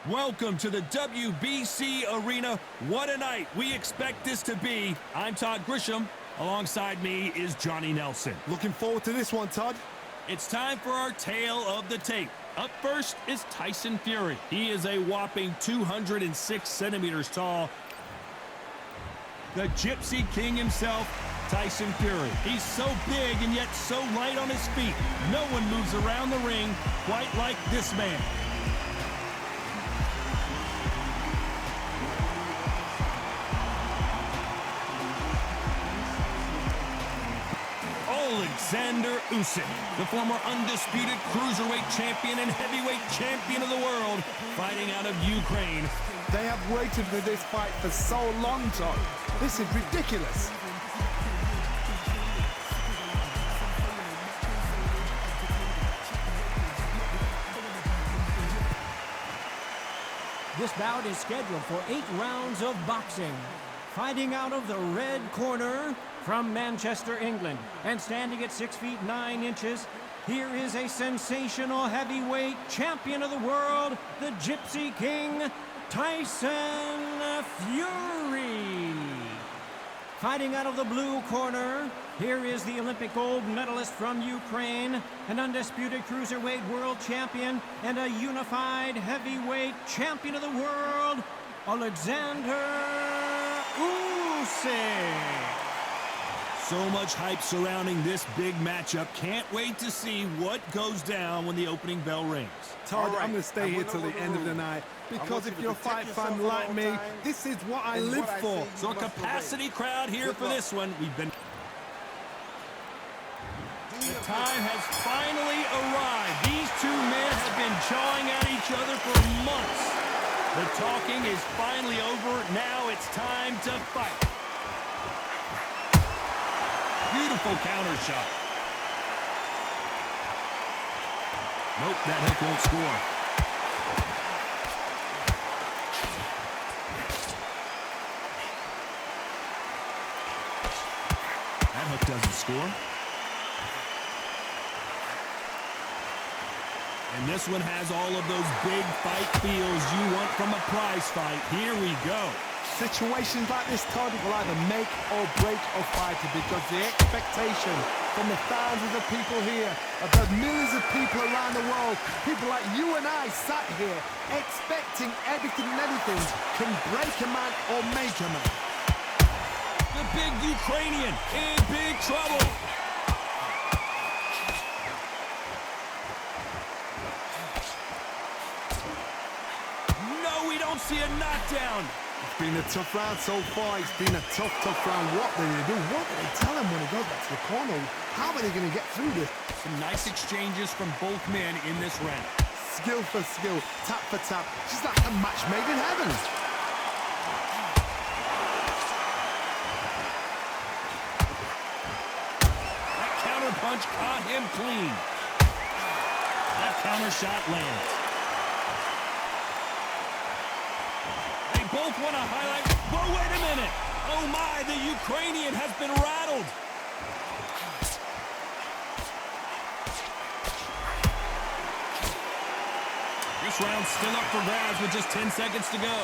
Welcome to the WBC Arena. What a night we expect this to be. I'm Todd Grisham. Alongside me is Johnny Nelson. Looking forward to this one, Todd. It's time for our tale of the tape. Up first is Tyson Fury. He is a whopping 206 centimeters tall. The Gypsy King himself, Tyson Fury. He's so big and yet so light on his feet. No one moves around the ring quite like this man. Oleksandr Usyk, the former undisputed cruiserweight champion and heavyweight champion of the world, fighting out of Ukraine. They have waited for this fight for so long, Todd. This is ridiculous. This bout is scheduled for 8 rounds of boxing. Fighting out of the red corner from Manchester, England, and standing at 6 feet 9 inches, here is a sensational heavyweight champion of the world, the Gypsy King, Tyson Fury. Fighting out of the blue corner, here is the Olympic gold medalist from Ukraine, an undisputed cruiserweight world champion, and a unified heavyweight champion of the world, Oleksandr Usyk. So much hype surrounding this big matchup. Can't wait to see what goes down when the opening bell rings. Todd, I'm going to stay here till the end of the night because if you're a fight fan like me, this is what I live for. So a capacity crowd here for this one. The time has finally arrived. These two men have been jawing at each other for months. The talking is finally over. Now it's time to fight. Beautiful counter shot. Nope, that hook won't score. That hook doesn't score. And this one has all of those big fight feels you want from a prize fight. Here we go. Situations like this, Todd, will either make or break a fighter because the expectation from the thousands of people here, of the millions of people around the world, people like you and I sat here expecting everything and anything can break a man or make a man. The big Ukrainian in big trouble. No, we don't see a knockdown. It's been a tough round so far. It's been a tough round. What do they do? What do they tell him when he goes back to the corner? How are they going to get through this? Some nice exchanges from both men in this round. Skill for skill, tap for tap. Just like a match made in heaven. That counter punch caught him clean. That counter shot lands. Both want to highlight. Whoa, wait a minute. Oh, my, the Ukrainian has been rattled. This round's still up for grabs with just 10 seconds to go.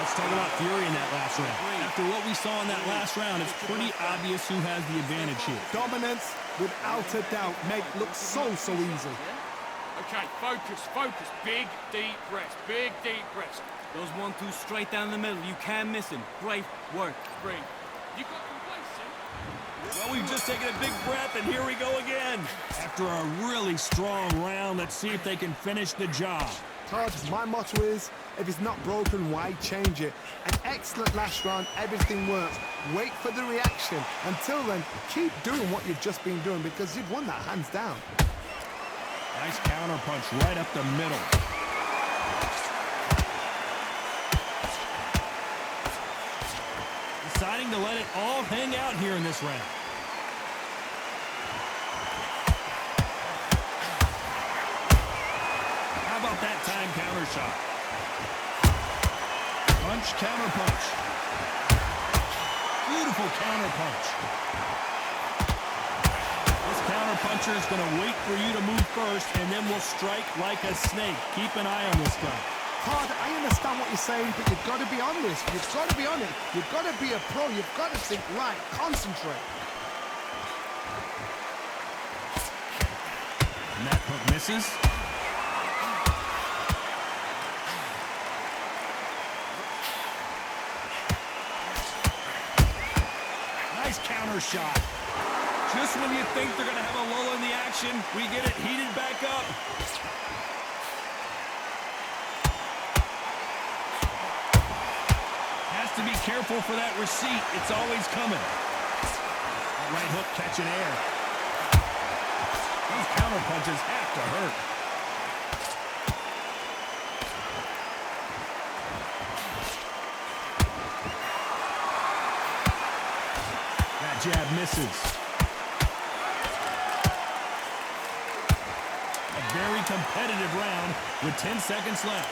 Let's talk about Fury in that last round. After what we saw in that last round, it's pretty obvious who has the advantage here. Dominance, without a doubt, looks so easy. Okay, focus. Big, deep breaths. Big, deep breaths. Those 1-2 straight down the middle. You can't miss him. Great work. Breathe. You got complacent? Well, we've just taken a big breath, and here we go again. After a really strong round, let's see if they can finish the job. Todd, my motto is, if it's not broken, why change it? An excellent last round, everything works. Wait for the reaction. Until then, keep doing what you've just been doing because you've won that hands down. Nice counter punch right up the middle. Deciding to let it all hang out here in this round. How about that time counter shot? Punch, counter punch. Beautiful Beautiful counter punch. This counter puncher is going to wait for you to move first, and then will strike like a snake. Keep an eye on this guy. Todd, I understand what you're saying, but you've got to be on this. You've got to be on it. You've got to be a pro. You've got to think right. Concentrate. And that hook misses. Nice counter shot. Just when you think they're going to have a lull in the action, we get it heated back up. Has to be careful for that receipt. It's always coming. That right hook catching air. Those counter punches have to hurt. That jab misses. A very competitive round with 10 seconds left.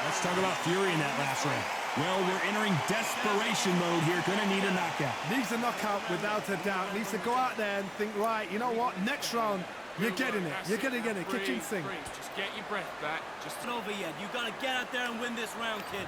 Let's talk about Fury in that last round. Well, we're entering desperation mode here. Gonna need a knockout. Needs a knockout without a doubt. Needs to go out there and think, right, you know what? Next round, you're getting it. You're going to get it. Kitchen sink. Just get your breath back. Just It's not over yet. You gotta get out there and win this round, kid.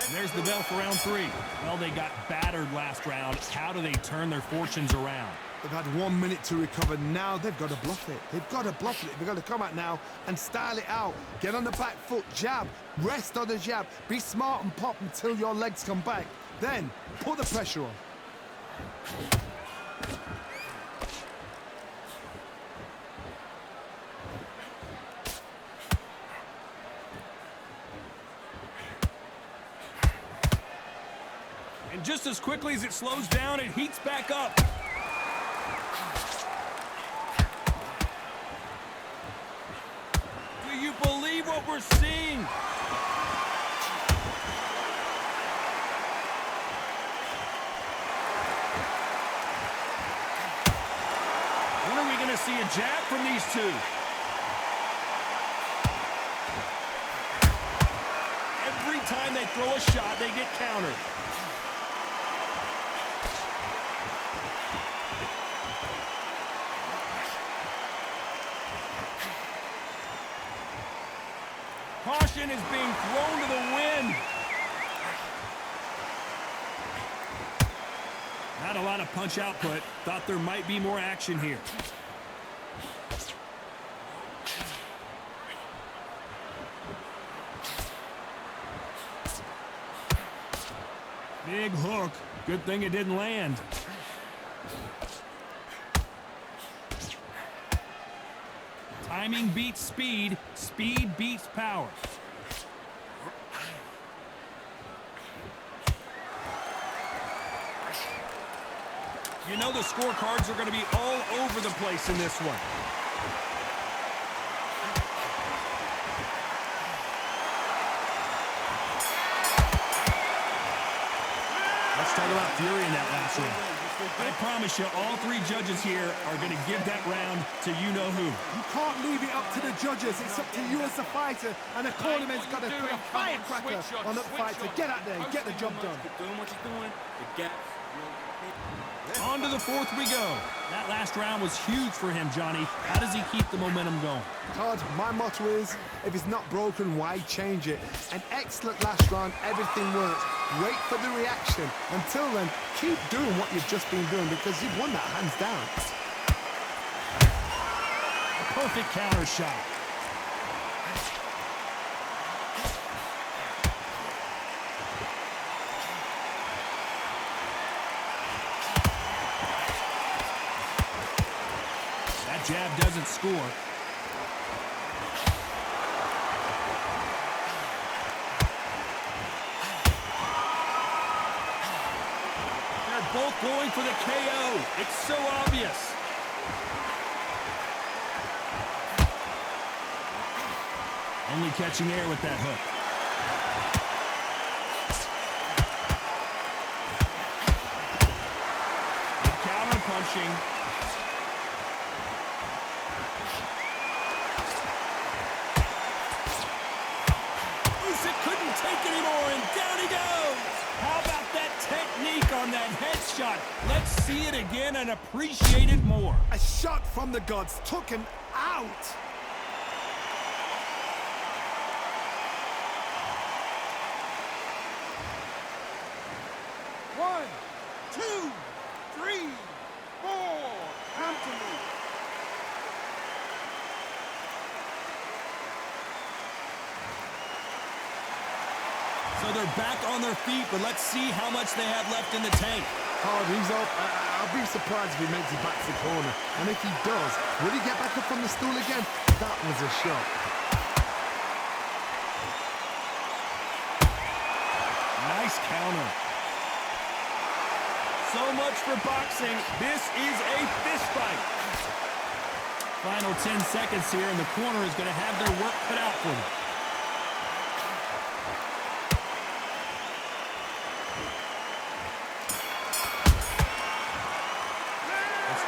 And there's the bell for round 3. Well, they got battered last round. How do they turn their fortunes around? They've had 1 minute to recover. Now they've got to bluff it. They've got to bluff it. They've got to come out now and style it out. Get on the back foot, jab, rest on the jab. Be smart and pop until your legs come back. Then put the pressure on. And just as quickly as it slows down, it heats back up. Do you believe what we're seeing? When are we going to see a jab from these two? Every time they throw a shot, they get countered. Caution is being thrown to the wind. Not a lot of punch output. Thought there might be more action here. Big hook. Good thing it didn't land. Timing beats speed. Speed beats power. You know the scorecards are going to be all over the place in this one. Let's talk about Fury in that last round. I promise you, all 3 judges here are going to give that round to you-know-who. You can't leave it up to the judges. It's up to you as a fighter, and the cornerman's got to put a firecracker on the fighter. Get out there and get the job done. Keep doing what you're doing. The gap. On to the 4th we go. That last round was huge for him, Johnny. How does he keep the momentum going? Todd, my motto is, if it's not broken, why change it? An excellent last round, everything works. Wait for the reaction. Until then, keep doing what you've just been doing because you've won that hands down. A perfect counter shot. That jab doesn't score. Both going for the KO. It's so obvious. Only catching air with that hook. Counter punching. anymore, and down he goes. How about that technique on that headshot? Let's see it again and appreciate it more. A shot from the gods took him out. One, two, three, four. Come to me. So they're back on their feet, but let's see how much they have left in the tank. Hard, he's up. I'll be surprised if he makes it back to the corner. And if he does, will he get back up on the stool again? That was a shot. Nice counter. So much for boxing. This is a fist fight. Final 10 seconds here, and the corner is going to have their work cut out for them.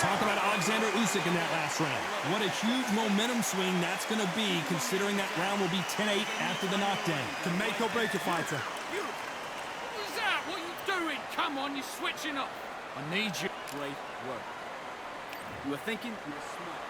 Talk about Oleksandr Usyk in that last round. What a huge momentum swing that's going to be, considering that round will be 10-8 after the knockdown. To make or break a fighter. What was that? What are you doing? Come on, you're switching up. I need you. Great work. You were thinking, you were smart.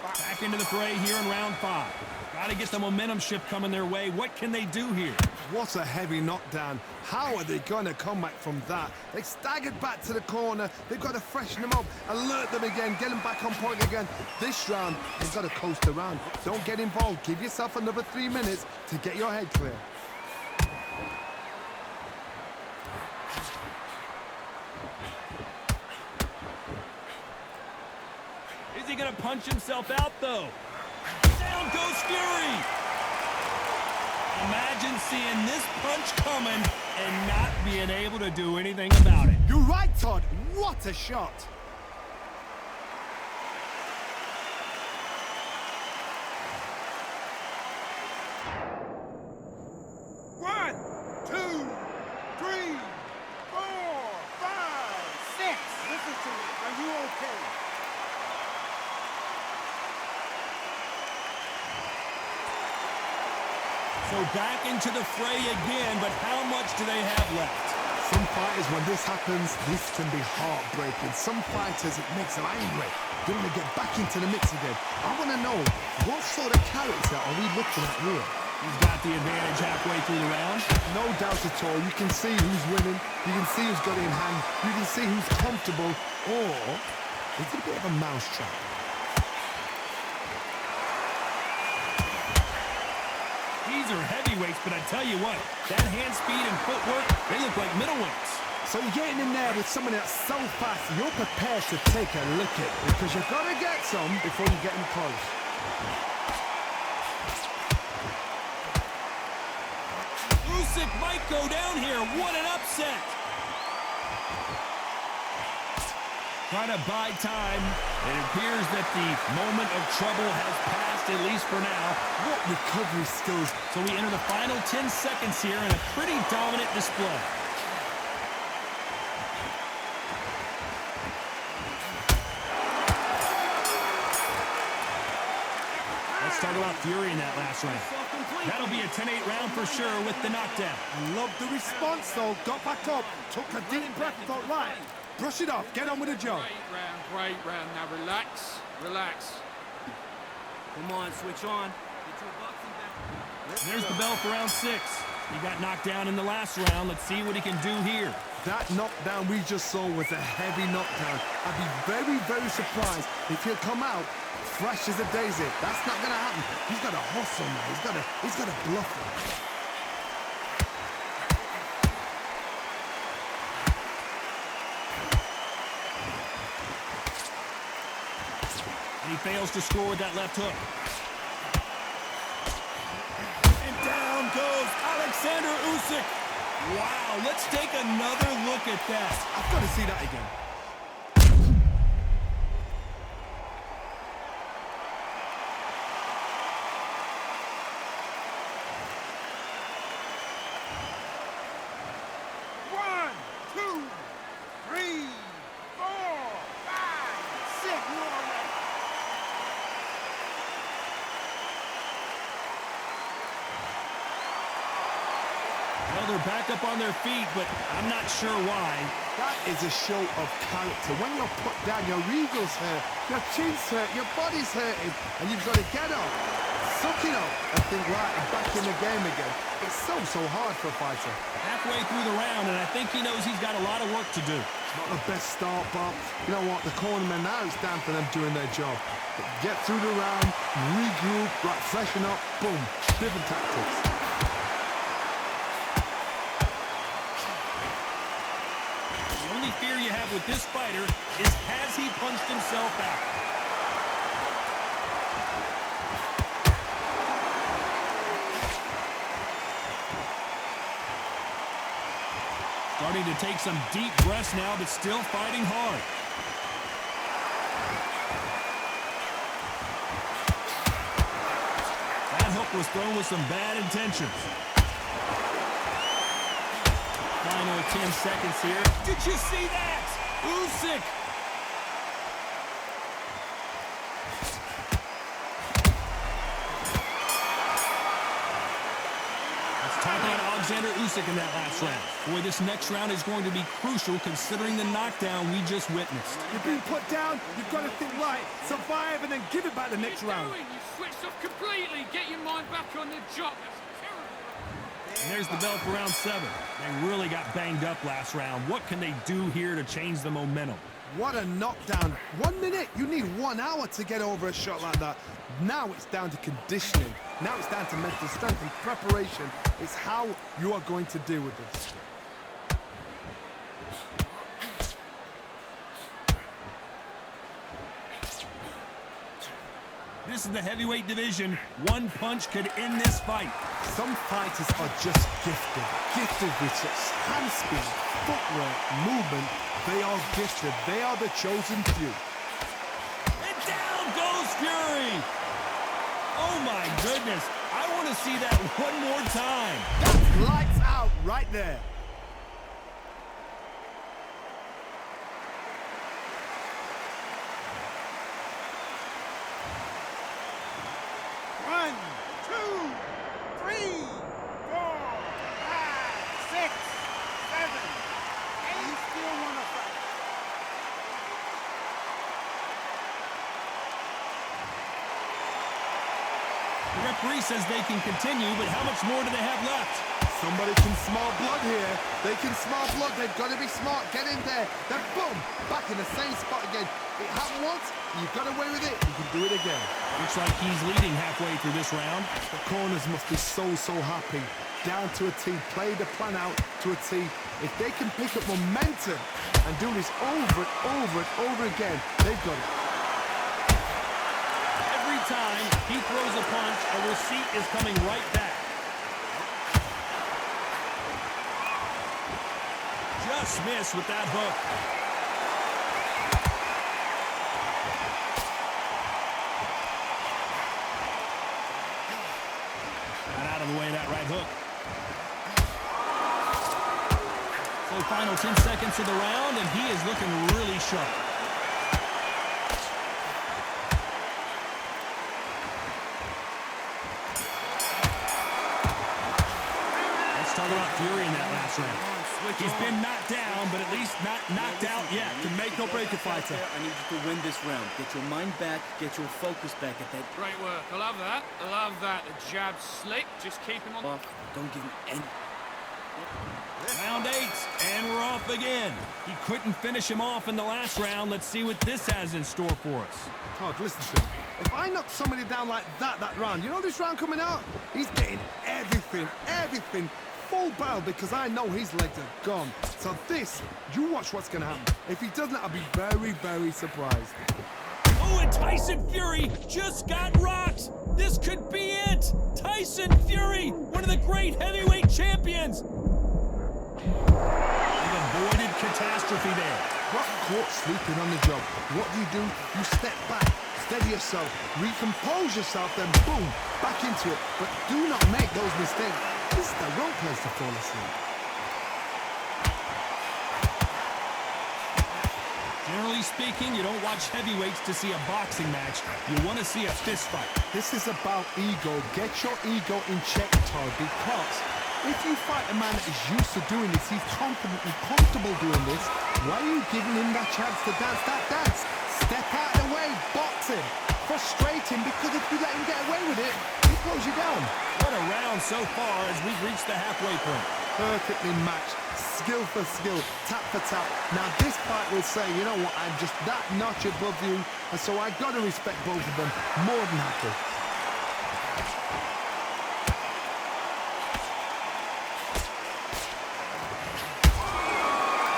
Back into the fray here in round 5. Got to get the momentum shift coming their way. What can they do here? What a heavy knockdown. How are they going to come back from that? They staggered back to the corner. They've got to freshen them up, alert them again, get them back on point again. This round, they've got to coast around. Don't get involved. Give yourself another 3 minutes to get your head clear. Is he going to punch himself out, though? Down goes Fury! Imagine seeing this punch coming and not being able to do anything about it. You're right, Todd. What a shot. One, two, three, four, five, six. Listen to me. Are you okay? So back into the fray again, but how much do they have left? Some fighters, when this happens, this can be heartbreaking. Some fighters, it makes them angry. They want to get back into the mix again. I want to know, what sort of character are we looking at here? He's got the advantage halfway through the round. No doubt at all. You can see who's winning. You can see who's got it in hand. You can see who's comfortable. Or is it a bit of a mousetrap? These are heavyweights, but I tell you what, that hand speed and footwork, they look like middleweights. So you're getting in there with someone that's so fast, you're prepared to take a look at, because you've got to get some before you get in close. Usyk might go down here. What an upset. Trying to buy time. It appears that the moment of trouble has passed, at least for now. What recovery skills. So we enter the final 10 seconds here in a pretty dominant display. Let's talk about Fury in that last round. That'll be a 10-8 round for sure with the knockdown. I love the response though. Got back up, took a deep breath, thought, right, brush it off, get on with the job. Great round. Now relax, relax. Come on, switch on. Get your boxing back. There's the bell for round 6. He got knocked down in the last round. Let's see what he can do here. That knockdown we just saw was a heavy knockdown. I'd be very, very surprised if he'll come out fresh as a daisy. That's not going to happen. He's got to hustle now. He's got to bluff it. And he fails to score with that left hook. And down goes Oleksandr Usyk. Wow, let's take another look at that. I've got to see that again. One, two, three, four, five, six. You all right? they're back up on their feet, but I'm not sure why. That is a show of character. When you're put down, your ego's hurt, your chin's hurt, your body's hurting, and you've got to get up, suck it up, and think, right, I'm back in the game again. It's so hard for a fighter. Halfway through the round, and I think he knows he's got a lot of work to do. Not the best start, but you know what? The cornermen now, it's down for them doing their job. Get through the round, regroup, right, freshen up, boom, different tactics. The only fear you have with this fighter is, has he punched himself out? Starting to take some deep breaths now, but still fighting hard. That hook was thrown with some bad intentions. Final 10 seconds here. Did you see that? Usyk. Let's talk about Oleksandr Usyk in that last round. Boy, this next round is going to be crucial considering the knockdown we just witnessed. You've been put down, you've got to think right, survive, and then give it back the next round. You switched off completely. Get your mind back on the job. And there's the bell for round 7. They really got banged up last round. What can they do here to change the momentum? What a knockdown. 1 minute, you need 1 hour to get over a shot like that. Now it's down to conditioning. Now it's down to mental strength and preparation. It's how you are going to deal with this. This is the heavyweight division. One punch could end this fight. Some fighters are just gifted with such hand speed, footwork, movement. They are gifted. They are the chosen few. And down goes Fury. Oh my goodness. I want to see that one more time. That's lights out right there. One, two, three, 4, 5, 6, 7, 8. You still want to fight? The referee says they can continue, but how much more do they have left? Somebody can smell blood here. They can smell blood. They've got to be smart. Get in there. Then boom, back in the same spot again. It happened once. You got away with it. You can do it again. Looks like he's leading halfway through this round. The corners must be so happy. Down to a T. Play the plan out to a T. If they can pick up momentum and do this over and over and over again, they've got it. Every time he throws a punch, a receipt is coming right back. Just missed with that hook. Got out of the way of that right hook. So final 10 seconds of the round, and he is looking really sharp. Let's talk about Fury in that last round. He's been knocked down, but at least not knocked out yet. To make or break a fighter, I need you to win this round. Get your mind back, get your focus back at that. Great work. I love that. I love that. The jab's slick. Just keep him on. Off. Don't give him any. Round 8, and we're off again. He couldn't finish him off in the last round. Let's see what this has in store for us. Todd, listen to me. If I knock somebody down like that round, you know this round coming out? He's getting everything full barrel because I know his legs are gone. So this, you watch what's going to happen. If he doesn't, I'll be very surprised. Oh, and Tyson Fury just got rocked. This could be it. Tyson Fury, one of the great heavyweight champions. They've avoided catastrophe there. Got caught sleeping on the job. What do? You step back, steady yourself, recompose yourself, then boom, back into it. But do not make those mistakes. This is the wrong place to fall asleep. Generally speaking, you don't watch heavyweights to see a boxing match. You want to see a fist fight. This is about ego. Get your ego in check, Todd, because If you fight a man that is used to doing this, he's confident and comfortable doing this, why are you giving him that chance to dance that dance? Step out of the way, box him. Frustrate him, because if you let him get away with it, he throws you down. What a round so far as we've reached the halfway point. Perfectly matched, skill for skill, tap for tap. Now this fight will say, you know what, I'm just that notch above you, and so I've got to respect both of them more than happy.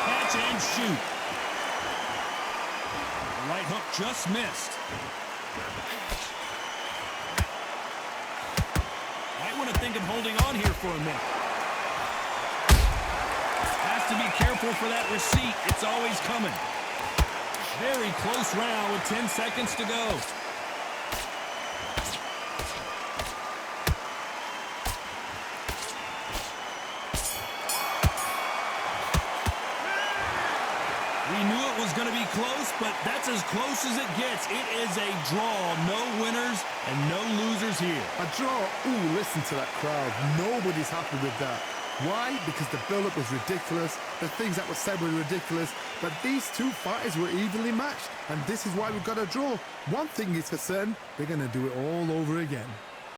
Catch and shoot. The right hook just missed. Might want to think of holding on here for a minute. Has to be careful for that receipt. It's always coming. Very close round with 10 seconds to go. We knew it was going to be close, but that's as close as it gets. It is a draw. No winners and no losers here. A draw. Ooh, listen to that crowd. Nobody's happy with that. Why? Because the build-up was ridiculous, the things that were said were ridiculous, but these two fighters were evenly matched, and this is why we've got a draw. One thing is for certain, they're going to do it all over again.